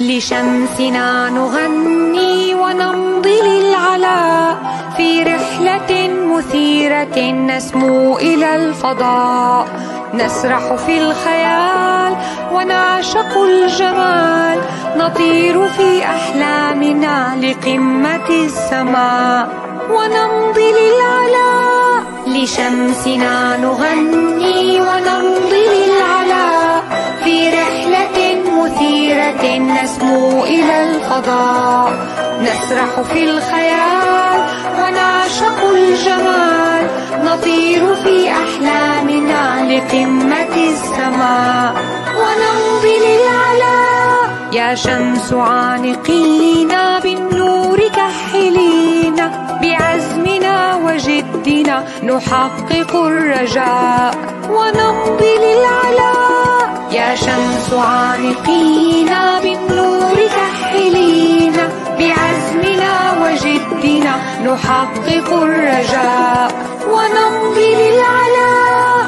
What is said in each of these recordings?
لشمسنا نغني ونمضي للعلاء، في رحلة مثيرة نسمو إلى الفضاء، نسرح في الخيال ونعشق الجمال، نطير في أحلامنا لقمة السماء ونمضي للعلاء. لشمسنا نغني ونمضي للعلاء، في رحلة مثيرة نسمو إلى الفضاء، نسرح في الخيال ونعشق الجمال، نطير في أحلامنا لقمة السماء ونمضي للعلاء. يا شمس عانقينا بالنور كحلينا، بعزمنا وجدنا نحقق الرجاء ونمضي للعلاء. يا شمس عانقينا بالنور كحلينا، بعزمنا وجدنا نحقق الرجاء ونمضي للعلاء.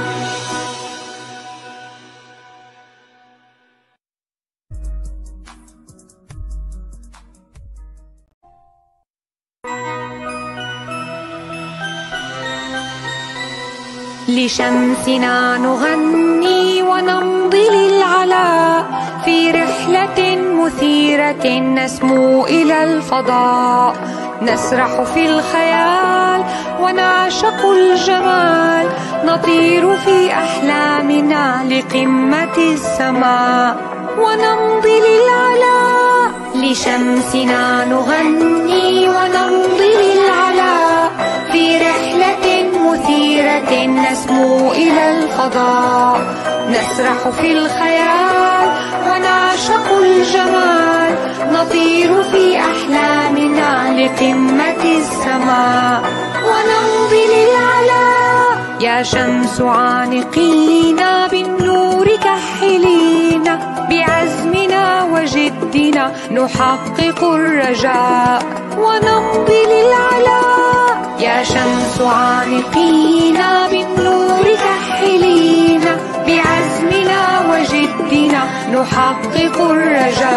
لشمسنا نغني ونمضي للعلاء، في رحلة مثيرة نسمو إلى الفضاء، نسرح في الخيال ونعشق الجمال، نطير في أحلامنا لقمة السماء ونمضي للعلاء. لشمسنا نغني ونمضي للعلاء، في رحلة مثيرة نسمو إلى الفضاء، نسرح في الخيال ونعشق الجمال، نطير في أحلامنا لقمة السماء ونمضي للعلاء. يا شمس عانقينا بالنور كحلينا، بعزمنا وجدنا نحقق الرجاء ونمضي للعلاء. يا شمس عانقينا بالنور كحلينا، بعزمنا وجدنا نحقق الرجاء